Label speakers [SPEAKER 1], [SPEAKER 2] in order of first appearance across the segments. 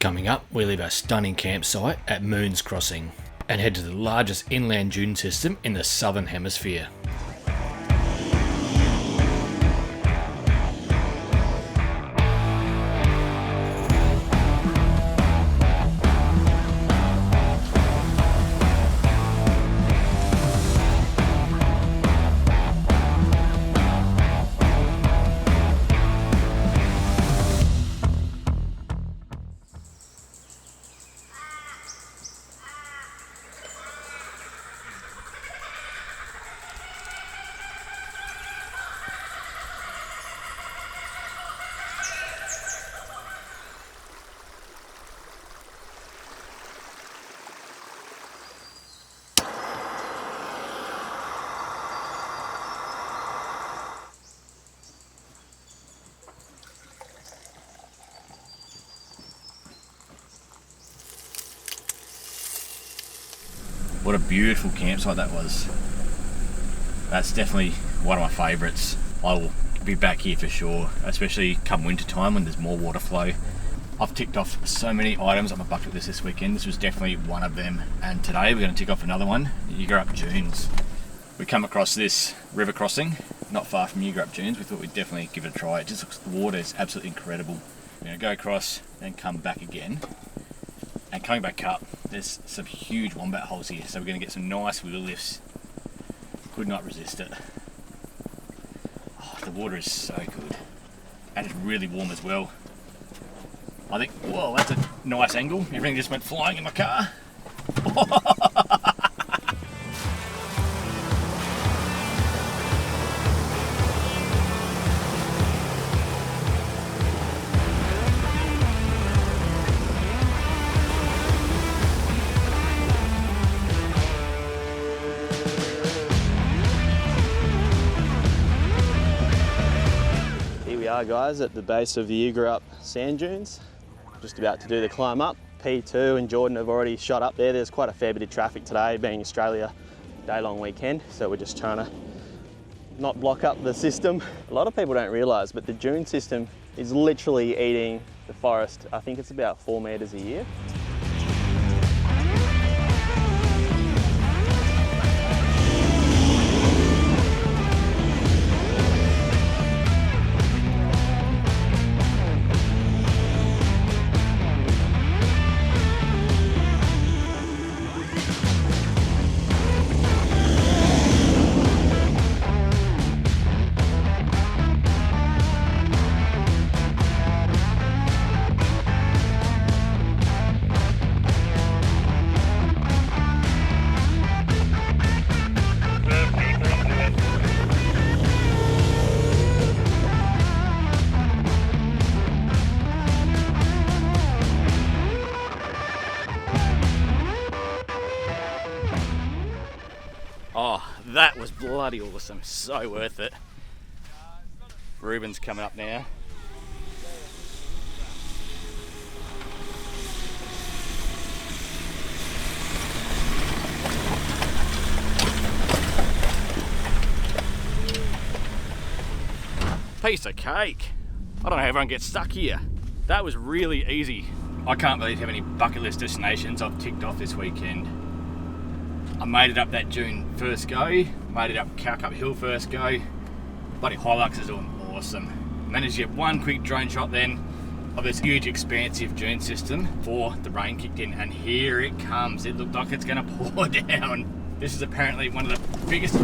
[SPEAKER 1] Coming up, we leave our stunning campsite at Moon's Crossing and head to the largest inland dune system in the southern hemisphere.
[SPEAKER 2] What a beautiful campsite that was. That's definitely one of my favourites. I will be back here for sure, especially come winter time when there's more water flow. I've ticked off so many items on my bucket list this weekend. This was definitely one of them. And today we're going to tick off another one, Yeagarup Dunes. We come across this river crossing, not far from Yeagarup Dunes. We thought we'd definitely give it a try. It just looks, the water is absolutely incredible. We're going to go across and come back again. And coming back up, there's some huge wombat holes here, so we're going to get some nice wheel lifts. Could not resist it. Oh, the water is so good. And it's really warm as well. I think, whoa, that's a nice angle. Everything just went flying in my car.
[SPEAKER 3] Guys, at the base of the Yeagarup sand dunes, just about to do the climb up. P2 and Jordan have already shot up there. There's quite a fair bit of traffic today, being Australia day-long weekend, so we're just trying to not block up the system. A lot of people don't realise, but the dune system is literally eating the forest. I think it's about 4 metres a year.
[SPEAKER 2] Oh, that was bloody awesome. So worth it. Ruben's coming up now. Piece of cake. I don't know how everyone gets stuck here. That was really easy. I can't believe how many bucket list destinations I've ticked off this weekend. I made it up that dune first go, made it up Yeagarup Hill first go. Bloody Hilux is doing awesome. Managed to get one quick drone shot then of this huge expansive dune system before the rain kicked in, and here it comes. It looked like it's going to pour down. This is apparently one of the biggest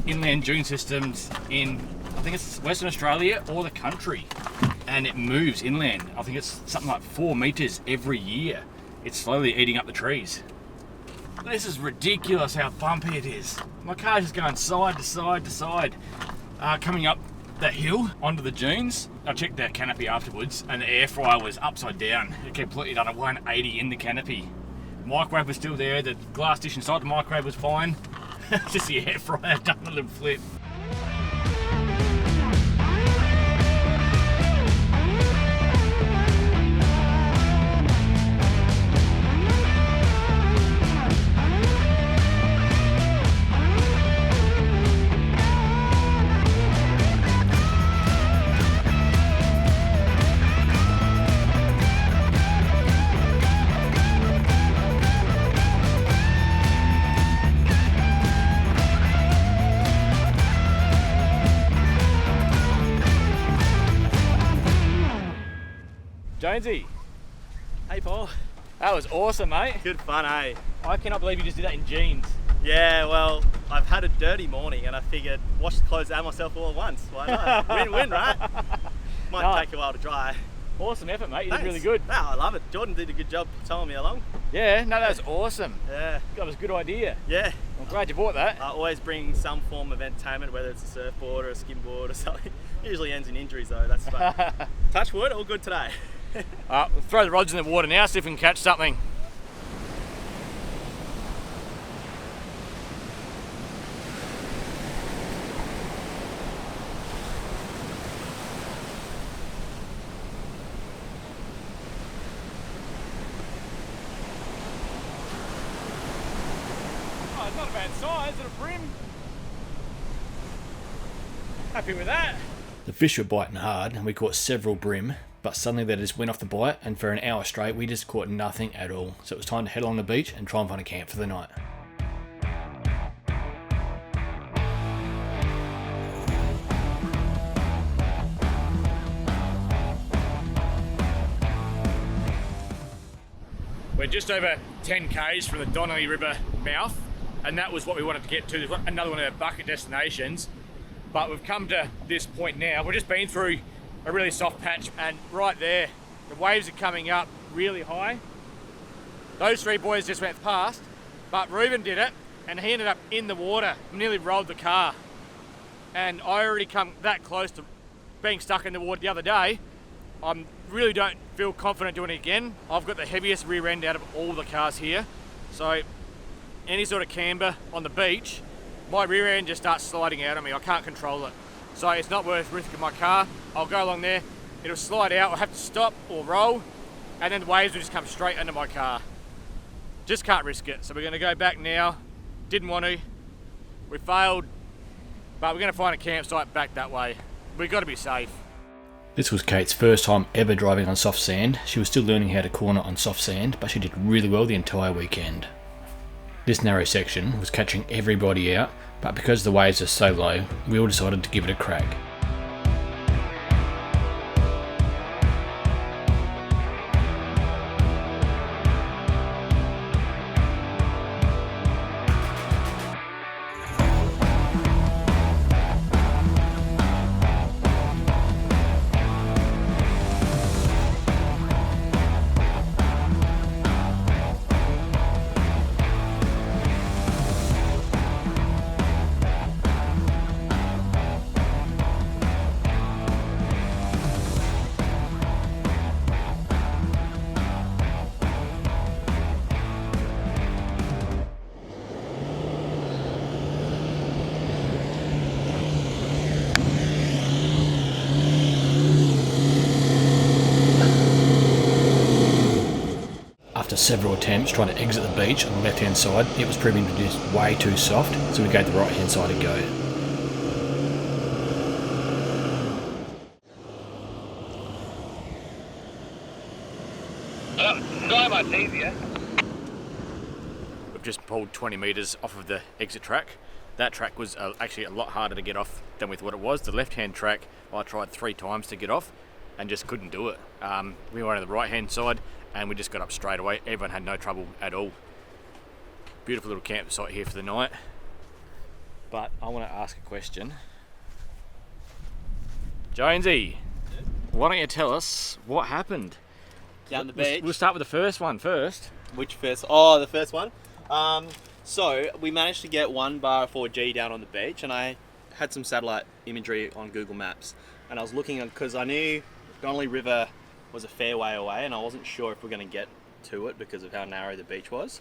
[SPEAKER 2] inland dune systems in, I think it's Western Australia or the country, and it moves inland. I think it's something like 4 metres every year. It's slowly eating up the trees. This is ridiculous how bumpy it is. My car's just going side to side to side. Coming up that hill onto the dunes, I checked the canopy afterwards and the air fryer was upside down. It completely done a 180 in the canopy. Microwave was still there, the glass dish inside the microwave was fine. Just the air fryer done a little flip. Jonesy.
[SPEAKER 3] Hey Paul.
[SPEAKER 2] That was awesome, mate.
[SPEAKER 3] Good fun, eh?
[SPEAKER 2] I cannot believe you just did that in jeans.
[SPEAKER 3] Yeah, well, I've had a dirty morning and I figured wash the clothes and myself all at once. Why not? Win-win, right? Might take a while to dry.
[SPEAKER 2] Awesome effort, mate. You did
[SPEAKER 3] Thanks.
[SPEAKER 2] really good.
[SPEAKER 3] No, I love it. Jordan did a good job towing me along.
[SPEAKER 2] Yeah, no, that was awesome.
[SPEAKER 3] Yeah.
[SPEAKER 2] That was a good idea.
[SPEAKER 3] Yeah.
[SPEAKER 2] I'm glad you bought that.
[SPEAKER 3] I always bring some form of entertainment, whether it's a surfboard or a skimboard or something. Usually ends in injuries though, that's fun. Touch wood, all good today.
[SPEAKER 2] We'll throw the rods in the water now, see if we can catch something. Oh, it's not a bad size, it's a brim. Happy with that.
[SPEAKER 1] The fish were biting hard and we caught several brim, but suddenly they just went off the bite, and for an hour straight we just caught nothing at all. So it was time to head along the beach and try and find a camp for the night.
[SPEAKER 2] We're just over 10 k's from the Donnelly River mouth, and that was what we wanted to get to. There's another one of our bucket destinations, but we've come to this point now. We've just been through a really soft patch, and right there, the waves are coming up really high. Those three boys just went past, but Reuben did it, and he ended up in the water, nearly rolled the car. And I already come that close to being stuck in the water the other day. I really don't feel confident doing it again. I've got the heaviest rear end out of all the cars here. So any sort of camber on the beach, my rear end just starts sliding out on me. I can't control it. So it's not worth risking my car. I'll go along there, it'll slide out, I'll have to stop or roll, and then the waves will just come straight under my car. Just can't risk it. So we're gonna go back now. Didn't want to, we failed, but we're gonna find a campsite back that way. We've got to be safe.
[SPEAKER 1] This was Kate's first time ever driving on soft sand. She was still learning how to corner on soft sand, but she did really well the entire weekend. This narrow section was catching everybody out, but because the waves are so low, we all decided to give it a crack. After several attempts trying to exit the beach on the left hand side, it was proving to be just way too soft, so we gave the right hand side a go.
[SPEAKER 2] Much easier. We've just pulled 20 metres off of the exit track. That track was actually a lot harder to get off than with what it was. The left hand track I tried 3 times to get off and just couldn't do it. We went on the right hand side and we just got up straight away. Everyone had no trouble at all. Beautiful little campsite here for the night. But I want to ask a question. Jonesy, why don't you tell us what happened?
[SPEAKER 3] Down the beach.
[SPEAKER 2] We'll start with the first one first.
[SPEAKER 3] Which first? Oh, the first one. So we managed to get 1 bar of 4G down on the beach, and I had some satellite imagery on Google Maps, and I was looking because I knew Donnelly River was a fair way away, and I wasn't sure if we're going to get to it because of how narrow the beach was.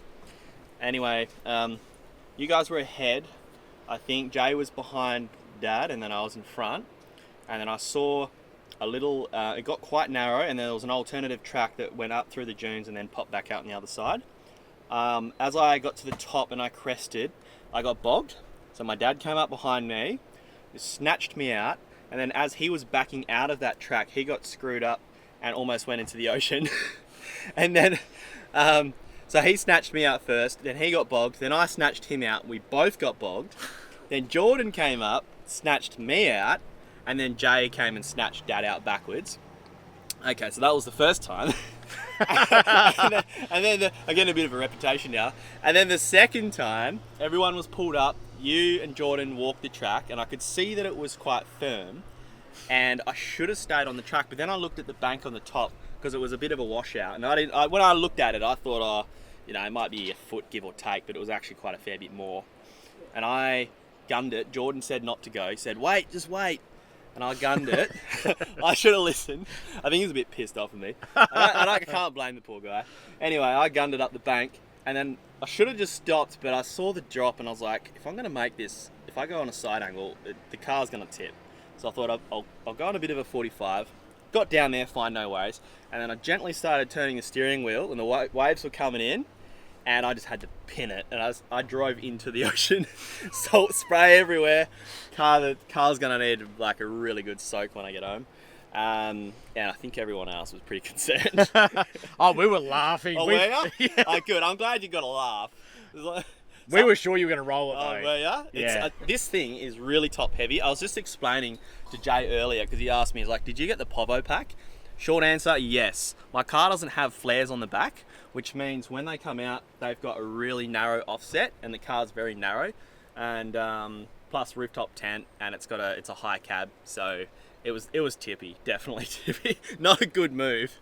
[SPEAKER 3] Anyway, you guys were ahead. I think Jay was behind Dad, and then I was in front, and then I saw a little, it got quite narrow, and there was an alternative track that went up through the dunes and then popped back out on the other side. As I got to the top and I crested, I got bogged. So my dad came up behind me, snatched me out, and then as he was backing out of that track, he got screwed up and almost went into the ocean. And then, so he snatched me out first, then he got bogged, then I snatched him out, we both got bogged. Then Jordan came up, snatched me out, and then Jay came and snatched Dad out backwards. Okay, so that was the first time. and then I'm getting a bit of a reputation now. And then the second time, everyone was pulled up. You and Jordan walked the track, and I could see that it was quite firm. And I should have stayed on the track, but then I looked at the bank on the top because it was a bit of a washout. And when I looked at it, I thought, oh, you know, it might be a foot give or take, but it was actually quite a fair bit more. And I gunned it. Jordan said not to go. He said, wait, just wait. And I gunned it. I should have listened. I think he was a bit pissed off at me. I can't blame the poor guy. Anyway, I gunned it up the bank, and then I should have just stopped, but I saw the drop, and I was like, if I'm going to make this, if I go on a side angle, the car's going to tip. So I thought I'll go on a bit of a 45. Got down there, fine, no worries. And then I gently started turning the steering wheel, and the waves were coming in, and I just had to pin it, and I drove into the ocean. Salt spray everywhere. The car's gonna need like a really good soak when I get home. And I think everyone else was pretty concerned.
[SPEAKER 1] Oh, we were laughing.
[SPEAKER 3] Oh, were you? Yeah. Oh, good. I'm glad you got a laugh.
[SPEAKER 1] We were sure you were going to roll it, though.
[SPEAKER 3] Oh, were ya?
[SPEAKER 1] Yeah.
[SPEAKER 3] This thing is really top heavy. I was just explaining to Jay earlier because he asked me, he's like, did you get the Povo pack? Short answer, yes. My car doesn't have flares on the back, which means when they come out, they've got a really narrow offset, and the car's very narrow, and plus rooftop tent, and it's a high cab, so it was tippy, definitely tippy. Not a good move.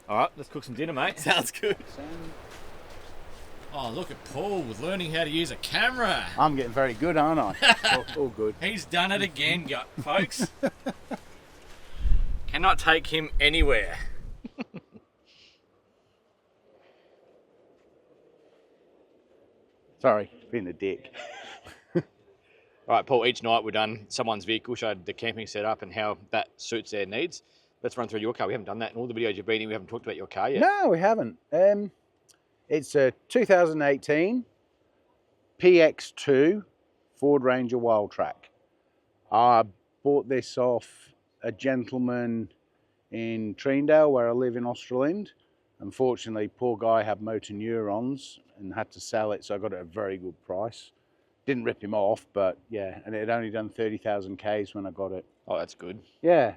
[SPEAKER 1] All right, let's cook some dinner, mate.
[SPEAKER 3] Sounds good.
[SPEAKER 1] Oh, look at Paul learning how to use a camera.
[SPEAKER 4] I'm getting very good, aren't I? all good.
[SPEAKER 1] He's done it again, folks. Cannot take him anywhere.
[SPEAKER 4] Sorry, being a dick.
[SPEAKER 1] All right, Paul, each night we've done someone's vehicle, showed the camping setup and how that suits their needs. Let's run through your car. We haven't done that in all the videos you've been in. We haven't talked about your car yet.
[SPEAKER 4] No, we haven't. It's a 2018 PX2 Ford Ranger Wildtrak. I bought this off a gentleman in Treendale, where I live in Australand. Unfortunately, poor guy had motor neurons and had to sell it, so I got it at a very good price. Didn't rip him off, but yeah, and it had only done 30,000 Ks when I got it.
[SPEAKER 1] Oh, that's good.
[SPEAKER 4] Yeah,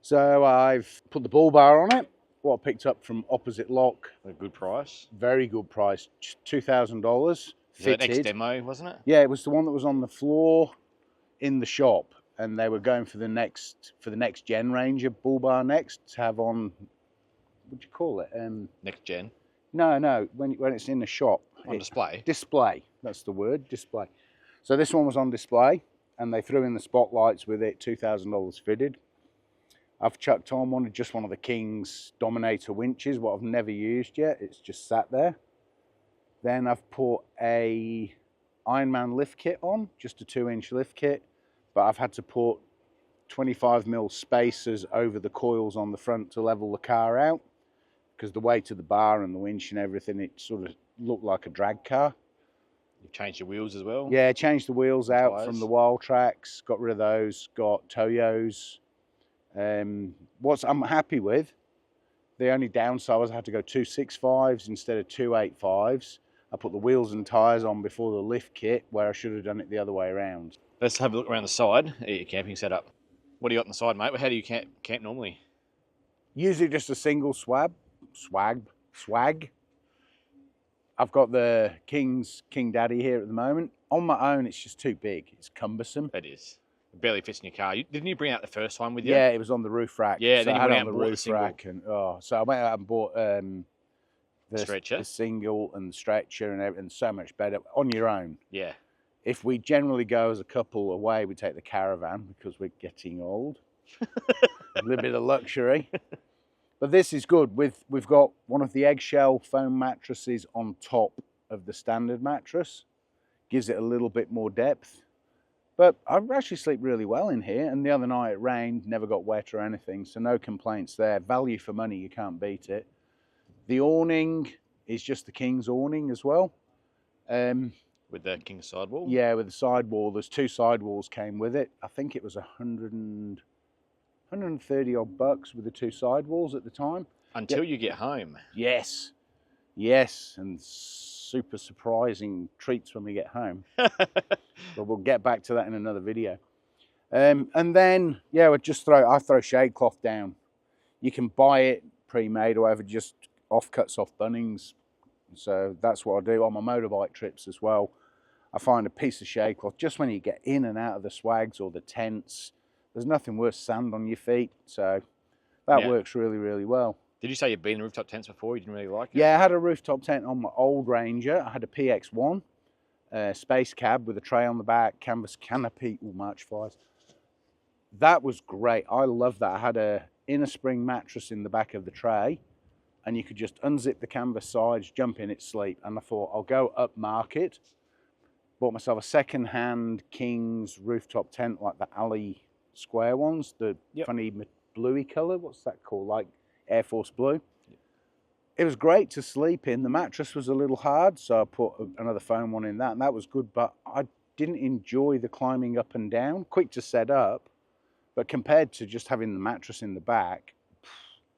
[SPEAKER 4] so I've put the bull bar on it, what I picked up from Opposite Lock.
[SPEAKER 1] A good price.
[SPEAKER 4] Very good price, $2,000.
[SPEAKER 1] That next demo, wasn't it?
[SPEAKER 4] Yeah, it was the one that was on the floor in the shop, and they were going for the next gen Ranger bull bar next to have on. What do you call it?
[SPEAKER 1] Next gen.
[SPEAKER 4] No, when it's in the shop.
[SPEAKER 1] On display.
[SPEAKER 4] Display. That's the word. Display. So this one was on display, and they threw in the spotlights with it. $2,000 fitted. I've chucked on one of the King's Dominator winches, what I've never used yet. It's just sat there. Then I've put a Ironman lift kit on, just a 2-inch lift kit, but I've had to put 25mm spacers over the coils on the front to level the car out, because the weight of the bar and the winch and everything, it sort of looked like a drag car.
[SPEAKER 1] You've changed your wheels as well?
[SPEAKER 4] Yeah, changed the wheels out
[SPEAKER 1] Tires.
[SPEAKER 4] from the Wildtraks, got rid of those, got Toyos. What I'm happy with, the only downside was I had to go 265s instead of 285s. I put the wheels and tyres on before the lift kit, where I should have done it the other way around.
[SPEAKER 1] Let's have a look around the side at your camping setup. What do you got on the side, mate? How do you camp normally?
[SPEAKER 4] Usually just a single swag. I've got the King Daddy here at the moment. On my own, it's just too big. It's cumbersome.
[SPEAKER 1] It is. It barely fits in your car. Didn't you bring out the first one with you?
[SPEAKER 4] Yeah, it was on the roof rack.
[SPEAKER 1] Yeah,
[SPEAKER 4] so
[SPEAKER 1] then you
[SPEAKER 4] I had
[SPEAKER 1] went
[SPEAKER 4] it
[SPEAKER 1] out
[SPEAKER 4] on
[SPEAKER 1] and
[SPEAKER 4] the
[SPEAKER 1] bought the
[SPEAKER 4] roof rack, and so I went out and bought the
[SPEAKER 1] stretcher,
[SPEAKER 4] the single and the stretcher and everything. So much better on your own.
[SPEAKER 1] Yeah.
[SPEAKER 4] If we generally go as a couple away, we take the caravan because we're getting old. A little bit of luxury. But this is good. We've got one of the eggshell foam mattresses on top of the standard mattress. Gives it a little bit more depth. But I actually sleep really well in here. And the other night it rained, never got wet or anything. So no complaints there. Value for money, you can't beat it. The awning is just the King's awning as well.
[SPEAKER 1] With the King sidewall?
[SPEAKER 4] Yeah, with the sidewall. There's 2 sidewalls came with it. I think it was 130 odd bucks with the 2 sidewalls at the time.
[SPEAKER 1] Until you get home.
[SPEAKER 4] Yes, and super surprising treats when we get home. But we'll get back to that in another video. And then, yeah, I throw shade cloth down. You can buy it pre-made or whatever, just offcuts off Bunnings. So that's what I do on my motorbike trips as well. I find a piece of shade cloth just when you get in and out of the swags or the tents. There's nothing worse sand on your feet, so that works really, really well.
[SPEAKER 2] Did you say you've been in rooftop tents before? You didn't really like it?
[SPEAKER 4] Yeah, I had a rooftop tent on my old Ranger. I had a PX1 space cab with a tray on the back, canvas canopy. Oh, March flies. That was great. I love that. I had a inner spring mattress in the back of the tray, and you could just unzip the canvas sides, jump in it, sleep. And I thought, I'll go up market. Bought myself a second-hand King's rooftop tent, like the alley square ones, the funny bluey colour. What's that called? Like Air Force blue. It was great to sleep in. The mattress was a little hard, so I put another foam one in that, and that was good. But I didn't enjoy the climbing up and down. Quick to set up, but compared to just having the mattress in the back,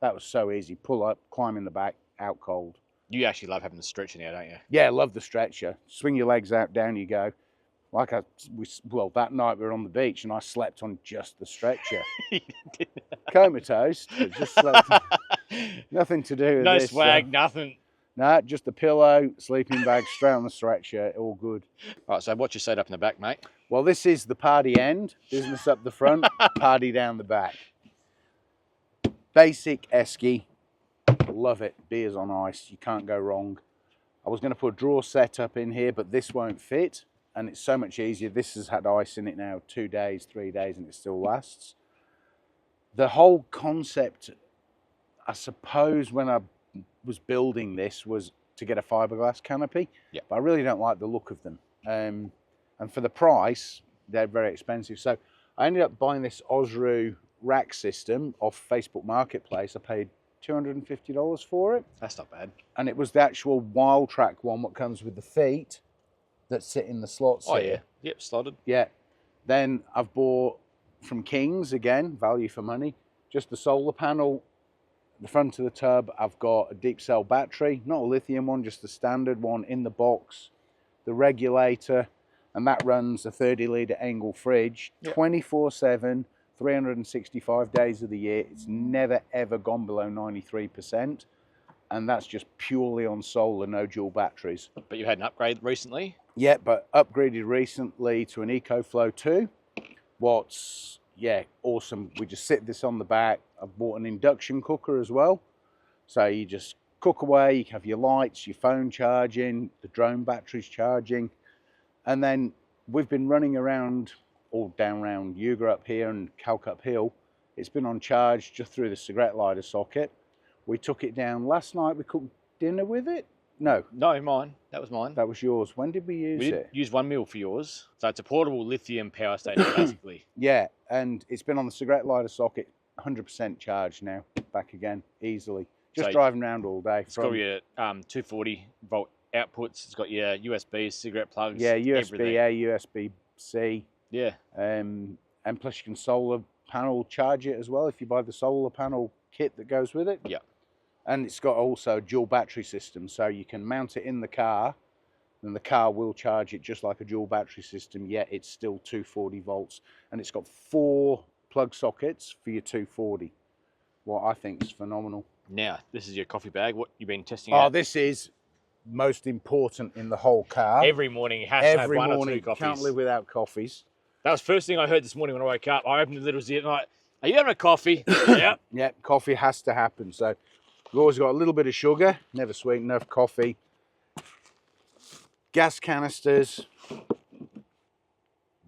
[SPEAKER 4] that was so easy. Pull up, climb in the back, out cold.
[SPEAKER 2] You actually love having the stretcher now, don't you?
[SPEAKER 4] Yeah, I love the stretcher. Swing your legs out, down you go. Like that night we were on the beach and I slept on just the stretcher. Comatose, but just slept. Nothing to do with
[SPEAKER 2] no
[SPEAKER 4] this.
[SPEAKER 2] No swag, nothing.
[SPEAKER 4] No, just a pillow, sleeping bag, straight on the stretcher, all good.
[SPEAKER 2] All right, so what's your setup in the back, mate?
[SPEAKER 4] Well, this is the party end, business up the front, party down the back. Basic esky. Love it. Beers on ice. You can't go wrong. I was going to put a drawer setup in here, but this won't fit. And it's so much easier. This has had ice in it now 2 days, 3 days, and it still lasts. The whole concept, I suppose, when I was building this was to get a fiberglass canopy.
[SPEAKER 2] Yeah.
[SPEAKER 4] But I really don't like the look of them. And for the price, they're very expensive. So I ended up buying this Osru rack system off Facebook Marketplace. I paid $250 for it.
[SPEAKER 2] That's not bad.
[SPEAKER 4] And it was the actual Wild Track one, what comes with the feet that sit in the slots
[SPEAKER 2] Oh,
[SPEAKER 4] here.
[SPEAKER 2] yeah. Yep, slotted.
[SPEAKER 4] Yeah. Then I've bought from King's, again, value for money, just the solar panel, the front of the tub. I've got a deep cell battery, not a lithium one, just the standard one in the box, the regulator, and that runs a 30-litre Engel fridge, 24/7, 365 days of the year. It's never, ever gone below 93%. And that's just purely on solar, no dual batteries.
[SPEAKER 2] But you had an upgrade recently?
[SPEAKER 4] Yeah, but upgraded recently to an EcoFlow 2. What's, awesome. We just sit this on the back. I've bought an induction cooker as well. So you just cook away, you have your lights, your phone charging, the drone batteries charging. And then we've been running around, all down around Yeagarup here and Calcup Hill. It's been on charge just through the cigarette lighter socket. We took it down last night. We cooked dinner with it. No,
[SPEAKER 2] mine. That was mine.
[SPEAKER 4] that was yours. When did we use
[SPEAKER 2] We
[SPEAKER 4] it?
[SPEAKER 2] did use 1 mil for yours. So it's a portable lithium power station, basically.
[SPEAKER 4] Yeah, and it's been on the cigarette lighter socket, 100% charged now. Back again, easily. Just
[SPEAKER 2] So
[SPEAKER 4] driving around all day.
[SPEAKER 2] It's got your 240 volt outputs. It's got your USB, cigarette plugs.
[SPEAKER 4] Yeah,
[SPEAKER 2] everything.
[SPEAKER 4] USB-A, USB-C.
[SPEAKER 2] Yeah.
[SPEAKER 4] And plus you can solar panel charge it as well if you buy the solar panel kit that goes with it.
[SPEAKER 2] Yeah.
[SPEAKER 4] And it's got also a dual battery system, so you can mount it in the car, and the car will charge it just like a dual battery system, yet it's still 240 volts. And it's got 4 plug sockets for your 240, what I think is phenomenal.
[SPEAKER 2] Now, this is your coffee bag. What you've been testing
[SPEAKER 4] Oh,
[SPEAKER 2] out?
[SPEAKER 4] this is most important in the whole car.
[SPEAKER 2] Every morning you have to have
[SPEAKER 4] Every
[SPEAKER 2] one
[SPEAKER 4] morning,
[SPEAKER 2] or two coffees.
[SPEAKER 4] can't live without coffees.
[SPEAKER 2] That was the first thing I heard this morning when I woke up. I opened the little zit and are you having a coffee? Yeah.
[SPEAKER 4] Yeah, coffee has to happen. So we've always got a little bit of sugar, never sweet enough coffee. Gas canisters.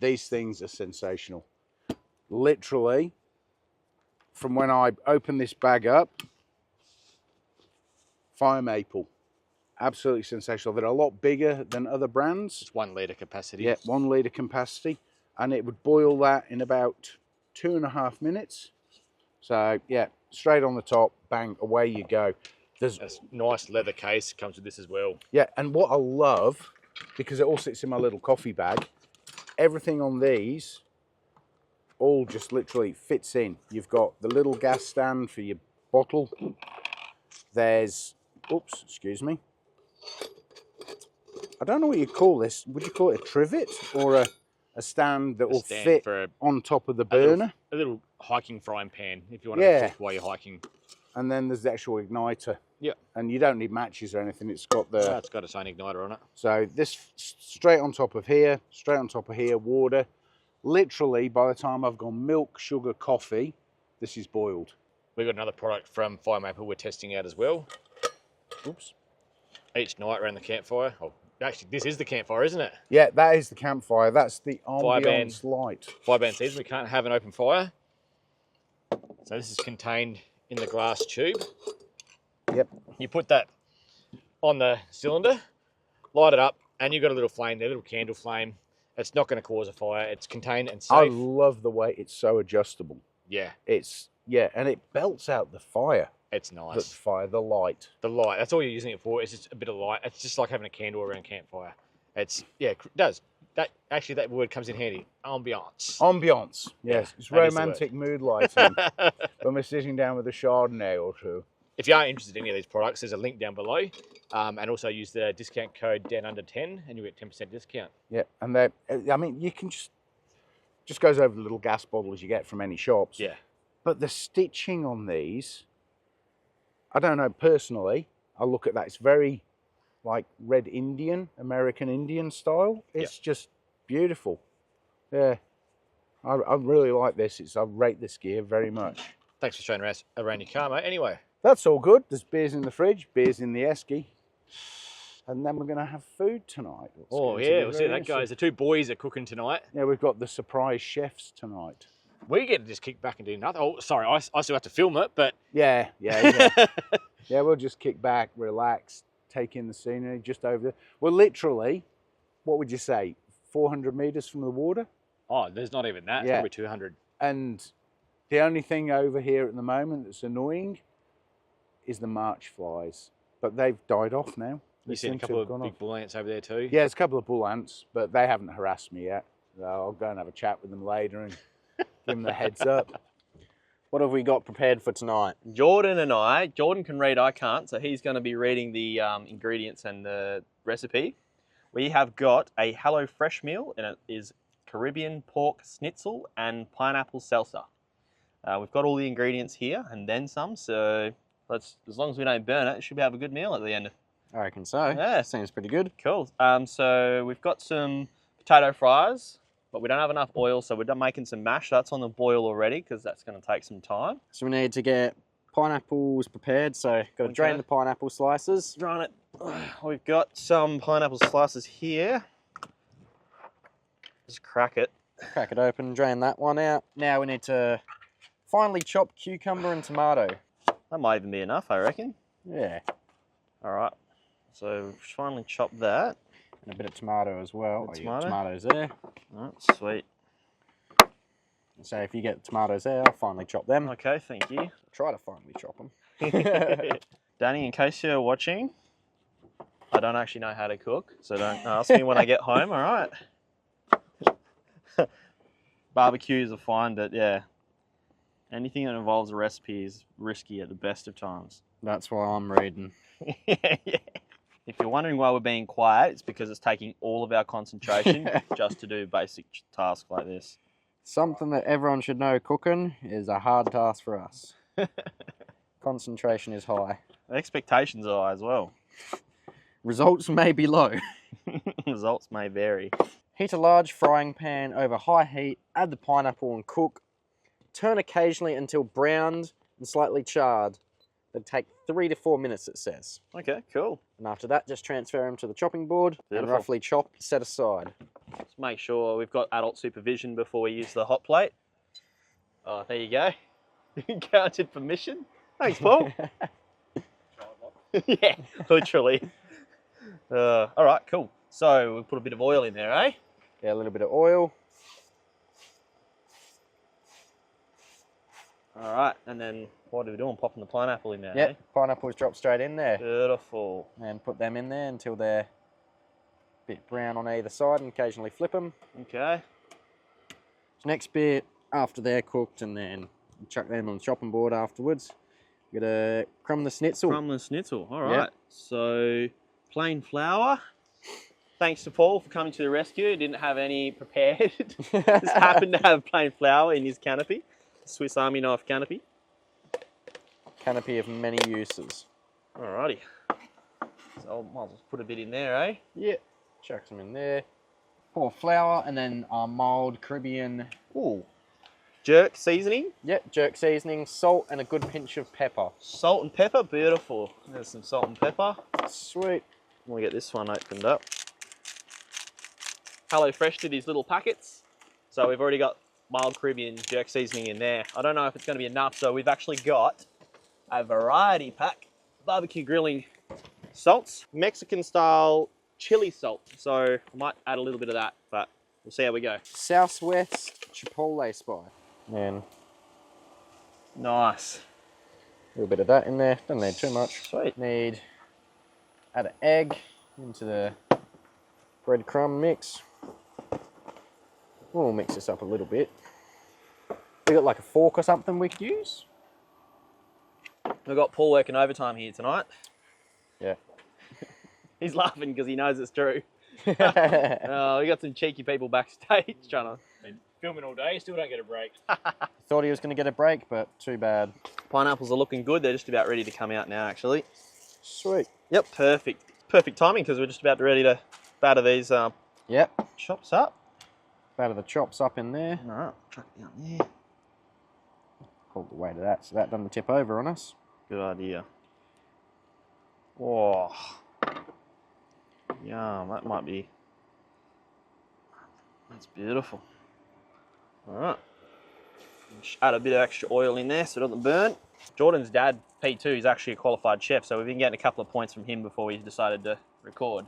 [SPEAKER 4] These things are sensational. Literally, from when I open this bag up, fire maple. Absolutely sensational. They're a lot bigger than other brands.
[SPEAKER 2] It's 1 litre capacity.
[SPEAKER 4] Yeah, 1 litre capacity. And it would boil that in about 2.5 minutes. So, yeah, straight on the top, bang, away you go. There's
[SPEAKER 2] That's nice leather case. Comes with this as well.
[SPEAKER 4] Yeah, and what I love, because it all sits in my little coffee bag, everything on these all just literally fits in. You've got the little gas stand for your bottle. There's, oops, excuse me. I don't know what you call this. Would you call it a trivet or a stand that will
[SPEAKER 2] stand
[SPEAKER 4] fit
[SPEAKER 2] for
[SPEAKER 4] on top of the burner?
[SPEAKER 2] A little hiking frying pan if you want to
[SPEAKER 4] Yeah.
[SPEAKER 2] cook while you're hiking.
[SPEAKER 4] and then there's the actual igniter.
[SPEAKER 2] Yep.
[SPEAKER 4] And you don't need matches or anything. It's got the...
[SPEAKER 2] It's got its own igniter on it.
[SPEAKER 4] So this straight on top of here, water. Literally, by the time I've gone milk, sugar, coffee, this is boiled.
[SPEAKER 2] We've got another product from Fire Maple we're testing out as well. Oops. Each night around the campfire. Oh, actually, this is the campfire, isn't it?
[SPEAKER 4] Yeah, that is the campfire. That's the ambiance light.
[SPEAKER 2] Fireband season. We can't have an open fire. So this is contained in the glass tube.
[SPEAKER 4] Yep.
[SPEAKER 2] You put that on the cylinder, light it up, and you've got a little flame there, a little candle flame. It's not going to cause a fire. It's contained and safe.
[SPEAKER 4] I love the way it's so adjustable.
[SPEAKER 2] Yeah.
[SPEAKER 4] And it belts out the fire.
[SPEAKER 2] It's nice.
[SPEAKER 4] The light.
[SPEAKER 2] The light. That's all you're using it for. It's just a bit of light. It's just like having a candle around a campfire. It does. That word comes in handy. Ambiance.
[SPEAKER 4] Ambiance. Yes. It's romantic mood lighting when we're sitting down with a Chardonnay or two.
[SPEAKER 2] If you are interested in any of these products, there's a link down below. And also use the discount code DOWNUNDER10 and you'll get 10% discount.
[SPEAKER 4] Yeah, and you can just goes over the little gas bottles you get from any shops.
[SPEAKER 2] Yeah.
[SPEAKER 4] But the stitching on these, I don't know, personally, I look at that, it's very like Red Indian, American Indian style. It's just beautiful. Yeah, I really like this. I rate this gear very much.
[SPEAKER 2] Thanks for showing us around your car, mate. Anyway.
[SPEAKER 4] That's all good. There's beers in the fridge, beers in the esky. And then we're going to have food tonight.
[SPEAKER 2] We'll see that, guys. The two boys are cooking tonight.
[SPEAKER 4] Yeah, we've got the surprise chefs tonight.
[SPEAKER 2] We get to just kick back and do nothing. Oh, sorry, I still have to film it, but...
[SPEAKER 4] Yeah. Yeah, we'll just kick back, relax, take in the scenery just over there. We're literally, what would you say, 400 metres from the water?
[SPEAKER 2] Oh, there's not even that. It's probably 200.
[SPEAKER 4] And the only thing over here at the moment that's annoying is the march flies. But they've died off now.
[SPEAKER 2] You've seen a couple of big bull ants over there too?
[SPEAKER 4] Yeah, there's a couple of bull ants, but they haven't harassed me yet. So I'll go and have a chat with them later and give them the heads up.
[SPEAKER 3] What have we got prepared for tonight? Jordan can read, I can't, so he's going to be reading the ingredients and the recipe. We have got a Hello Fresh meal, and it is Caribbean pork schnitzel and pineapple salsa. We've got all the ingredients here and then some, so as long as we don't burn it, should have a good meal at the end.
[SPEAKER 5] I reckon so.
[SPEAKER 3] Yeah.
[SPEAKER 5] Seems pretty good.
[SPEAKER 3] Cool. So we've got some potato fries, but we don't have enough oil, so we're making some mash. That's on the boil already because that's going to take some time.
[SPEAKER 5] So we need to get pineapples prepared. So got to drain the pineapple slices.
[SPEAKER 3] Drain it. We've got some pineapple slices here. Just crack it.
[SPEAKER 5] Crack it open, drain that one out. Now we need to finely chop cucumber and tomato.
[SPEAKER 3] That might even be enough, I reckon.
[SPEAKER 5] Yeah.
[SPEAKER 3] All right. So finally chop that.
[SPEAKER 5] And a bit of tomato as well.
[SPEAKER 3] Tomato.
[SPEAKER 5] You got tomatoes there.
[SPEAKER 3] All right, sweet.
[SPEAKER 5] So if you get tomatoes there, I'll finally chop them.
[SPEAKER 3] Okay, thank you.
[SPEAKER 5] Try to finally chop them.
[SPEAKER 3] Danny, in case you're watching, I don't actually know how to cook, so don't ask me when I get home, all right? Barbecues are fine, but yeah, anything that involves a recipe is risky at the best of times.
[SPEAKER 5] That's why I'm reading.
[SPEAKER 3] Yeah. If you're wondering why we're being quiet, it's because it's taking all of our concentration just to do basic tasks like this.
[SPEAKER 5] Something that everyone should know cooking is a hard task for us. Concentration is high.
[SPEAKER 3] Expectations are high as well.
[SPEAKER 5] Results may be low.
[SPEAKER 3] Results may vary.
[SPEAKER 5] Heat a large frying pan over high heat, add the pineapple and cook. Turn occasionally until browned and slightly charred. It'll take 3 to 4 minutes, it says.
[SPEAKER 3] Okay, cool.
[SPEAKER 5] And after that, just transfer them to the chopping board and roughly chop, set aside.
[SPEAKER 3] Let's make sure we've got adult supervision before we use the hot plate. Oh, there you go. Granted permission. Thanks, Paul. Yeah, literally. All right, cool. So we'll put a bit of oil in there, eh?
[SPEAKER 5] Yeah, a little bit of oil.
[SPEAKER 3] All right, and then what are we doing? Popping the pineapple in there,
[SPEAKER 5] Yep,
[SPEAKER 3] eh?
[SPEAKER 5] pineapples drop straight in there.
[SPEAKER 3] Beautiful.
[SPEAKER 5] And put them in there until they're a bit brown on either side and occasionally flip them.
[SPEAKER 3] Okay.
[SPEAKER 5] Next bit, after they're cooked, and then chuck them on the chopping board afterwards. We're going to crumb the schnitzel.
[SPEAKER 3] Crumb the schnitzel, all right. Yep. So plain flour. Thanks to Paul for coming to the rescue. He didn't have any prepared. Just happened to have plain flour in his canopy. Swiss Army knife canopy.
[SPEAKER 5] Canopy of many uses.
[SPEAKER 3] Alrighty. So I might as well put a bit in there, eh?
[SPEAKER 5] Yeah. Chuck some in there. Pour flour and then our mild Caribbean.
[SPEAKER 3] Ooh. Jerk seasoning.
[SPEAKER 5] Yep, jerk seasoning, salt, and a good pinch of pepper.
[SPEAKER 3] Salt and pepper, beautiful. There's some salt and pepper.
[SPEAKER 5] Sweet.
[SPEAKER 3] I'm gonna get this one opened up. HelloFresh did these little packets. So we've already got mild Caribbean jerk seasoning in there. I don't know if it's gonna be enough, so we've actually got a variety pack. Barbecue grilling salts, Mexican style chili salt. So I might add a little bit of that, but we'll see how we go.
[SPEAKER 5] Southwest Chipotle spice. And
[SPEAKER 3] Nice.
[SPEAKER 5] a little bit of that in there. Don't need too much.
[SPEAKER 3] Sweet.
[SPEAKER 5] Add an egg into the breadcrumb mix. We'll mix this up a little bit. We got like a fork or something we could use?
[SPEAKER 3] We've got Paul working overtime here tonight.
[SPEAKER 5] Yeah.
[SPEAKER 3] He's laughing because he knows it's true. We got some cheeky people backstage trying to...
[SPEAKER 2] Been filming all day, still don't get a break.
[SPEAKER 5] Thought he was going to get a break, but too bad.
[SPEAKER 3] Pineapples are looking good. They're just about ready to come out now, actually.
[SPEAKER 5] Sweet.
[SPEAKER 3] Yep, perfect. Perfect timing because we're just about ready to batter these
[SPEAKER 5] Yep.
[SPEAKER 3] chops up.
[SPEAKER 5] Batter the chops up in there.
[SPEAKER 3] All right, chuck it down there.
[SPEAKER 5] Hold the weight of that so that doesn't tip over on us.
[SPEAKER 3] Good idea. Oh, yum, that might be... That's beautiful. All right. Just add a bit of extra oil in there so it doesn't burn. Jordan's dad, P2, is actually a qualified chef, so we've been getting a couple of points from him before we decided to record.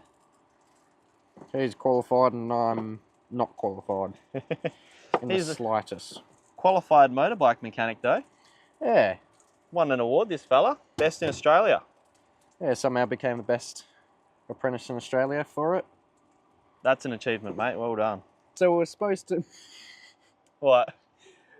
[SPEAKER 5] He's qualified and I'm not qualified. In the
[SPEAKER 3] He's a-
[SPEAKER 5] slightest.
[SPEAKER 3] Qualified motorbike mechanic, though.
[SPEAKER 5] Yeah.
[SPEAKER 3] Won an award, this fella. Best in Australia.
[SPEAKER 5] Yeah, somehow became the best apprentice in Australia for it.
[SPEAKER 3] That's an achievement, mate. Well done.
[SPEAKER 5] So we're supposed to...
[SPEAKER 3] What?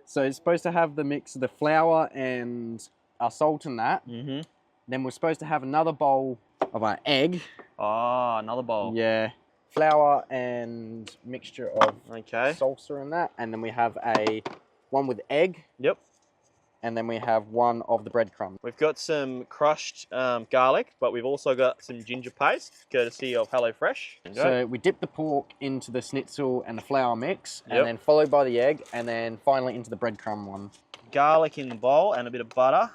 [SPEAKER 5] So it's supposed to have the mix of the flour and our salt and that.
[SPEAKER 3] Mm-hmm.
[SPEAKER 5] Then we're supposed to have another bowl of our egg.
[SPEAKER 3] Oh, another bowl.
[SPEAKER 5] Yeah. Flour and mixture of
[SPEAKER 3] Okay.
[SPEAKER 5] salsa and that. And then we have one with egg.
[SPEAKER 3] Yep.
[SPEAKER 5] And then we have one of the breadcrumbs.
[SPEAKER 3] We've got some crushed garlic, but we've also got some ginger paste, courtesy of HelloFresh.
[SPEAKER 5] So we dip the pork into the schnitzel and the flour mix,
[SPEAKER 3] Yep.
[SPEAKER 5] and then followed by the egg, and then finally into the breadcrumb one.
[SPEAKER 3] Garlic in the bowl and a bit of butter.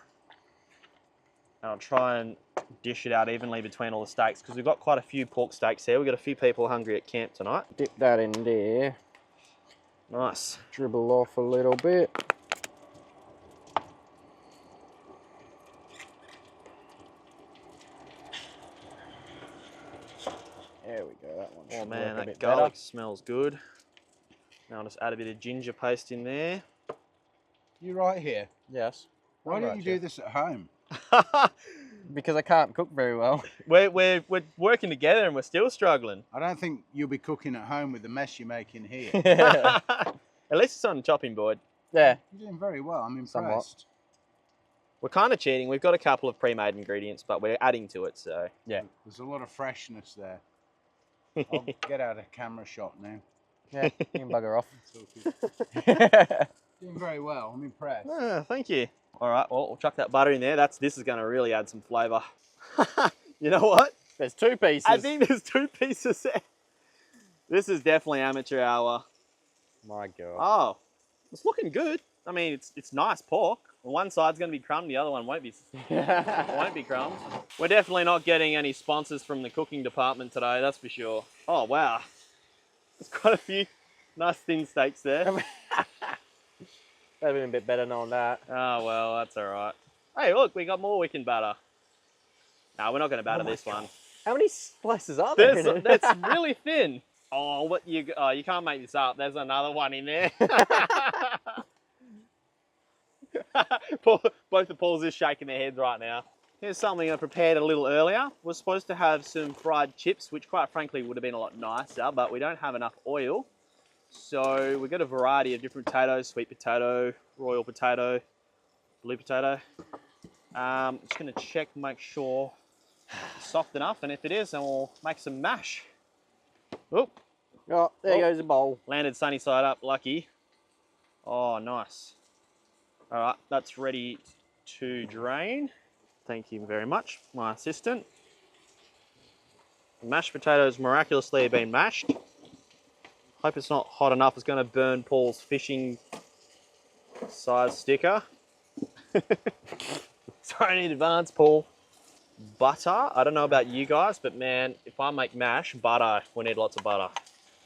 [SPEAKER 3] And I'll try and dish it out evenly between all the steaks because we've got quite a few pork steaks here. We've got a few people hungry at camp tonight.
[SPEAKER 5] Dip that in there,
[SPEAKER 3] Nice.
[SPEAKER 5] dribble off a little bit. There we go, that one
[SPEAKER 3] Oh
[SPEAKER 5] should
[SPEAKER 3] man,
[SPEAKER 5] work a
[SPEAKER 3] that
[SPEAKER 5] bit
[SPEAKER 3] garlic
[SPEAKER 5] better.
[SPEAKER 3] smells good. Now I'll just add a bit of ginger paste in there.
[SPEAKER 4] You right here.
[SPEAKER 5] Yes.
[SPEAKER 4] Why
[SPEAKER 5] I'm
[SPEAKER 4] don't
[SPEAKER 5] right,
[SPEAKER 4] you
[SPEAKER 5] Jeff.
[SPEAKER 4] do this at home?
[SPEAKER 5] Because I can't cook very well.
[SPEAKER 3] we're working together and we're still struggling.
[SPEAKER 4] I don't think you'll be cooking at home with the mess you're making here.
[SPEAKER 5] Yeah.
[SPEAKER 3] At least it's on the chopping board.
[SPEAKER 4] You're doing very well. I'm impressed.
[SPEAKER 5] Somewhat.
[SPEAKER 3] We're kind of cheating. We've got a couple of pre-made ingredients, but we're adding to it, so.
[SPEAKER 5] Yeah.
[SPEAKER 4] There's a lot of freshness there. I'll get out a camera shot now.
[SPEAKER 5] Yeah, you can bugger off.
[SPEAKER 4] Doing very well. I'm impressed.
[SPEAKER 3] Ah, thank you. All right, well, we'll chuck that butter in there. This is going to really add some flavour. You know what?
[SPEAKER 5] There's 2 pieces.
[SPEAKER 3] I think there's 2 pieces there. This is definitely amateur hour.
[SPEAKER 5] My God.
[SPEAKER 3] Oh, it's looking good. I mean, it's nice pork. One side's going to be crumbed, the other one won't be crumbed. We're definitely not getting any sponsors from the cooking department today, that's for sure. Oh, wow. There's quite a few nice thin steaks there.
[SPEAKER 5] That'd have been a bit better knowing that.
[SPEAKER 3] Oh, well, that's all right. Hey, look, we got more we can batter. No, we're not going to batter this one.
[SPEAKER 5] How many slices are there in it?
[SPEAKER 3] That's really thin. Oh, you can't make this up. There's another one in there. Both the Pauls are shaking their heads right now. Here's something I prepared a little earlier. We're supposed to have some fried chips, which quite frankly would have been a lot nicer, but we don't have enough oil. So we've got a variety of different potatoes: sweet potato, royal potato, blue potato. Just going to check, make sure it's soft enough, and if it is, then we'll make some mash. Oh,
[SPEAKER 5] Oh, there goes the bowl.
[SPEAKER 3] landed sunny side up, lucky. Oh, nice. All right, that's ready to drain. Thank you very much, my assistant. The mashed potatoes miraculously have been mashed. Hope it's not hot enough. It's going to burn Paul's fishing size sticker. Sorry in advance, Paul. Butter. I don't know about you guys, but man, if I make mash, butter, we need lots of butter.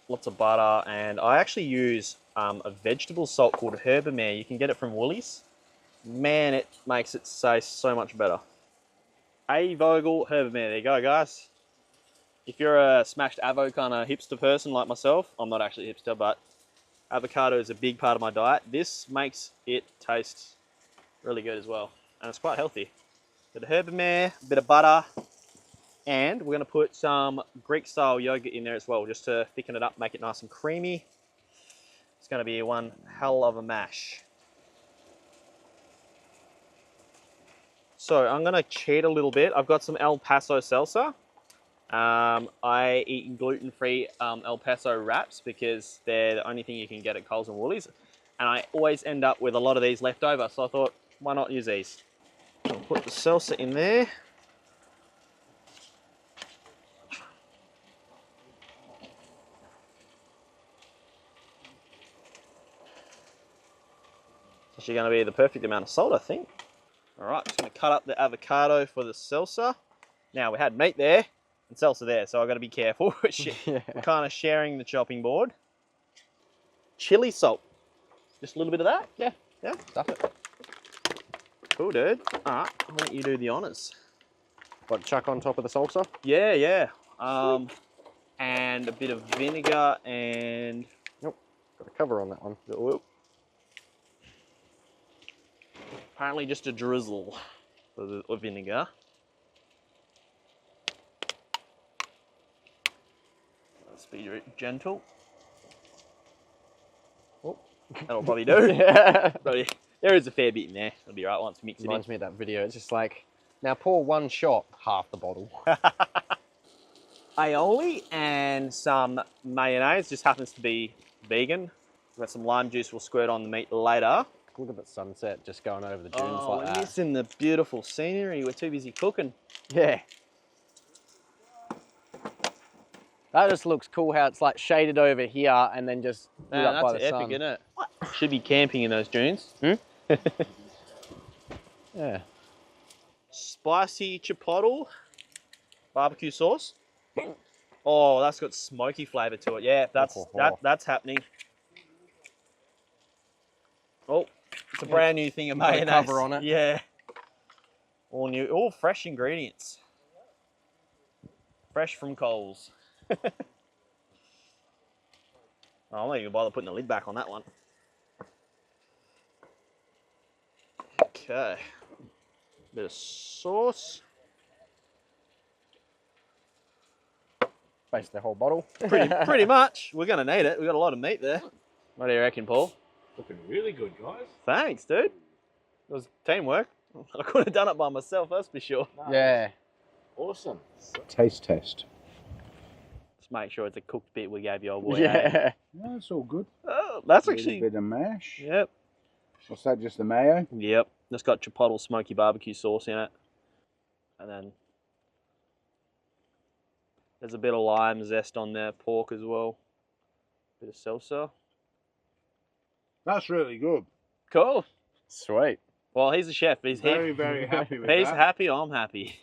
[SPEAKER 3] Lots of butter, and I actually use a vegetable salt called Herbamare. You can get it from Woolies. Man, it makes it taste so much better. A Vogel Herbamare. There you go, guys. If you're a smashed avo kind of hipster person like myself, I'm not actually a hipster, but avocado is a big part of my diet. This makes it taste really good as well, and it's quite healthy. Bit of Herbamare, a bit of butter, and we're going to put some Greek-style yogurt in there as well, just to thicken it up, make it nice and creamy. It's going to be one hell of a mash. So I'm going to cheat a little bit. I've got some El Paso salsa. I eat gluten-free El Paso wraps because they're the only thing you can get at Coles and Woolies. And I always end up with a lot of these left over, so I thought, why not use these? I'll put the salsa in there. It's actually going to be the perfect amount of salt, I think. All right, just going to cut up the avocado for the salsa. Now, we had meat there and salsa there, so I've got to be careful. We're kind of sharing the chopping board. Chili salt. Just a little bit of that? Yeah.
[SPEAKER 5] Stuff it.
[SPEAKER 3] Cool, dude. All right, I'll let you do the honours.
[SPEAKER 5] What, chuck on top of the salsa?
[SPEAKER 3] Yeah. And a bit of vinegar and...
[SPEAKER 5] Nope, got a cover on that one.
[SPEAKER 3] Apparently just a drizzle of vinegar. Let's be gentle. Oh, that'll probably do. Probably. There is a fair bit in there. It'll be right once we mix it in.
[SPEAKER 5] Reminds me of that video. It's just like, now pour one shot, half the bottle.
[SPEAKER 3] Aioli and some mayonnaise. Just happens to be vegan. We've got some lime juice we'll squirt on the meat later.
[SPEAKER 5] Look at the sunset just going over the dunes
[SPEAKER 3] Oh,
[SPEAKER 5] like
[SPEAKER 3] we're
[SPEAKER 5] that.
[SPEAKER 3] missing the beautiful scenery. We're too busy cooking.
[SPEAKER 5] Yeah. That just looks cool how it's like shaded over here and then just lit up by
[SPEAKER 3] that's
[SPEAKER 5] the
[SPEAKER 3] epic,
[SPEAKER 5] sun.
[SPEAKER 3] isn't it? Should be camping in those dunes.
[SPEAKER 5] Yeah.
[SPEAKER 3] Spicy chipotle barbecue sauce. Oh, that's got smoky flavour to it. Yeah, that's happening. Oh, it's a brand new thing of
[SPEAKER 5] Got a
[SPEAKER 3] mayonnaise.
[SPEAKER 5] cover on it.
[SPEAKER 3] Yeah. All new, all fresh ingredients. Fresh from Coles. I'm not even bother putting the lid back on that one. Okay. Bit of sauce.
[SPEAKER 5] Basically the whole bottle.
[SPEAKER 3] Pretty much. We're going to need it. We've got a lot of meat there. What do you reckon, Paul?
[SPEAKER 2] Looking really good, guys.
[SPEAKER 3] Thanks, dude. It was teamwork. I couldn't have done it by myself, that's for sure.
[SPEAKER 5] Yeah.
[SPEAKER 2] Awesome.
[SPEAKER 4] Taste test.
[SPEAKER 3] Just make sure it's a cooked bit we gave you, old boy.
[SPEAKER 5] Yeah.
[SPEAKER 4] Yeah, it's all good.
[SPEAKER 3] Oh, that's
[SPEAKER 4] A
[SPEAKER 3] actually...
[SPEAKER 4] bit of mash.
[SPEAKER 3] Yep.
[SPEAKER 4] What's that, just the mayo?
[SPEAKER 3] Yep. It's got chipotle smoky barbecue sauce in it. And then there's a bit of lime zest on there, pork as well. Bit of salsa.
[SPEAKER 4] That's really good.
[SPEAKER 3] Cool.
[SPEAKER 5] Sweet.
[SPEAKER 3] Well, he's a chef. He's
[SPEAKER 4] Very happy with
[SPEAKER 3] He's
[SPEAKER 4] that.
[SPEAKER 3] happy, I'm happy.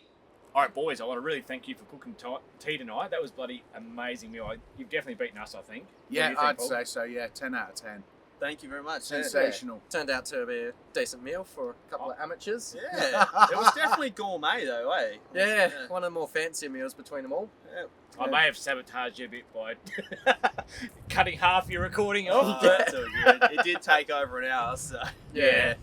[SPEAKER 2] All right, boys, I want to really thank you for cooking tea tonight. That was bloody amazing meal. You've definitely beaten us, I think. What do
[SPEAKER 6] Yeah,
[SPEAKER 2] you think,
[SPEAKER 6] I'd
[SPEAKER 2] Paul?
[SPEAKER 6] say so. Yeah, 10 out of 10.
[SPEAKER 7] Thank you very much.
[SPEAKER 6] Sensational.
[SPEAKER 7] Yeah. Turned out to be a decent meal for a couple of amateurs.
[SPEAKER 6] Yeah,
[SPEAKER 7] it was definitely gourmet though, eh? Yeah, one of the more fancier meals between them all. Yeah.
[SPEAKER 2] I may have sabotaged you a bit by cutting half your recording off.
[SPEAKER 7] That's all good. It did take over an hour, so
[SPEAKER 2] Yeah.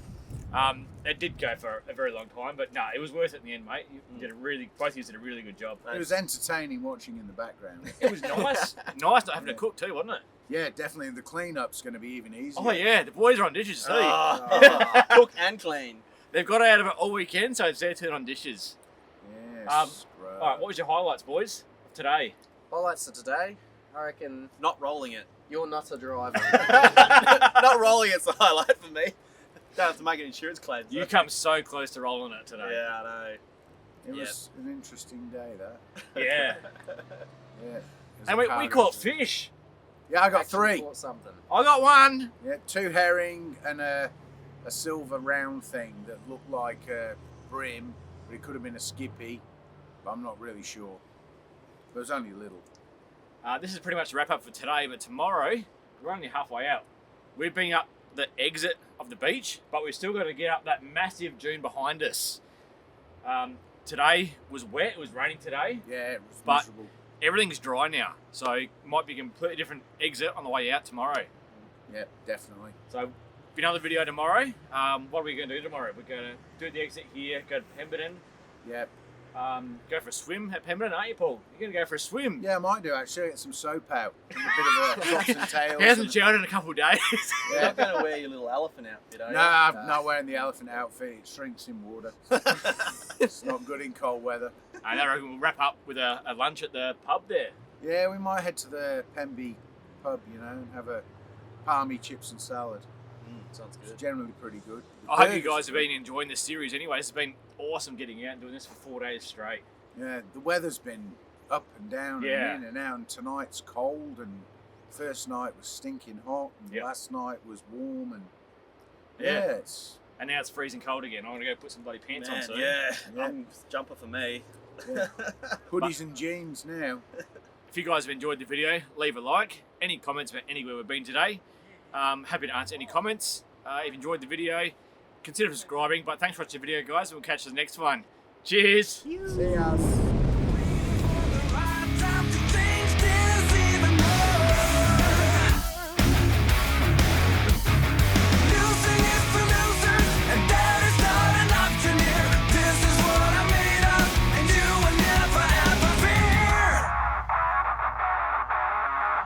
[SPEAKER 2] It did go for a very long time, but no, it was worth it in the end, mate. You did both of you did a really good job.
[SPEAKER 6] It was entertaining watching in the background.
[SPEAKER 2] It was nice. Nice not having to cook too, wasn't it?
[SPEAKER 6] Yeah, definitely. The clean-up's going to be even easier.
[SPEAKER 2] Oh yeah, the boys are on dishes too.
[SPEAKER 7] cook and clean.
[SPEAKER 2] They've got out of it all weekend, so it's their turn on dishes.
[SPEAKER 6] Yes.
[SPEAKER 2] All right, what was your highlights, boys, of today?
[SPEAKER 7] Highlights of today, I reckon
[SPEAKER 8] Not rolling it.
[SPEAKER 7] you're not a driver.
[SPEAKER 8] Not rolling it's the highlight for me.
[SPEAKER 7] Don't have to make an insurance claim.
[SPEAKER 2] You come so close to rolling it today.
[SPEAKER 7] Yeah, I know.
[SPEAKER 6] It was an interesting day, that.
[SPEAKER 2] Yeah.
[SPEAKER 6] Yeah. It was
[SPEAKER 2] And
[SPEAKER 6] a
[SPEAKER 2] we
[SPEAKER 6] carve.
[SPEAKER 2] caught fish.
[SPEAKER 6] Yeah, I got
[SPEAKER 7] Actually
[SPEAKER 6] 3.
[SPEAKER 7] caught something.
[SPEAKER 2] I got one.
[SPEAKER 6] Yeah, 2 herring and a silver round thing that looked like a brim, but it could have been a skippy, but I'm not really sure. But it was only little.
[SPEAKER 2] This is pretty much the wrap up for today, but tomorrow, we're only halfway out. We've been up the exit of the beach, but we've still got to get up that massive dune behind us. Today was wet, it was raining today.
[SPEAKER 6] Yeah, it was
[SPEAKER 2] But-
[SPEAKER 6] miserable.
[SPEAKER 2] Everything's dry now, so it might be a completely different exit on the way out tomorrow.
[SPEAKER 6] Yeah, definitely.
[SPEAKER 2] So, be another video tomorrow. What are we going to do tomorrow? We're going to do the exit here, go to Pemberton,
[SPEAKER 6] Yeah.
[SPEAKER 2] go for a swim at Pemberton, aren't you, Paul? You're going to go for a swim.
[SPEAKER 6] Yeah, I might do actually. Get some soap out. And a bit of a tops and tails.
[SPEAKER 2] He hasn't
[SPEAKER 6] and-
[SPEAKER 2] showered in a couple of days.
[SPEAKER 7] You're not going to wear your little elephant outfit, are you?
[SPEAKER 6] No, I'm not wearing the elephant outfit. It shrinks in water. It's not good in cold weather.
[SPEAKER 2] And I reckon we'll wrap up with a lunch at the pub there.
[SPEAKER 6] Yeah, we might head to the Pemby pub, you know, and have a palmy chips and salad.
[SPEAKER 7] Sounds
[SPEAKER 6] It's
[SPEAKER 7] good.
[SPEAKER 6] generally pretty good. The
[SPEAKER 2] I hope you
[SPEAKER 6] burgers
[SPEAKER 2] guys have
[SPEAKER 6] are
[SPEAKER 2] been enjoying this series anyway. It's been awesome getting out and doing this for 4 days straight.
[SPEAKER 6] good. Yeah, the weather's been up and down
[SPEAKER 2] Yeah.
[SPEAKER 6] and in and out, and tonight's cold, and first night was stinking hot, and
[SPEAKER 2] Yep.
[SPEAKER 6] last night was warm, and
[SPEAKER 2] Yeah.
[SPEAKER 6] it's
[SPEAKER 2] And now it's freezing cold again. I'm going to go put some bloody pants on
[SPEAKER 7] Man,
[SPEAKER 2] soon.
[SPEAKER 7] yeah.
[SPEAKER 6] Yeah.
[SPEAKER 7] Jumper for me.
[SPEAKER 6] hoodies and jeans now.
[SPEAKER 2] If you guys have enjoyed the video, leave a like. Any comments about anywhere we've been today, happy to answer any comments. If you enjoyed the video, consider subscribing. But thanks for watching the video, guys. We'll catch you in the next one. Cheers.
[SPEAKER 6] See us.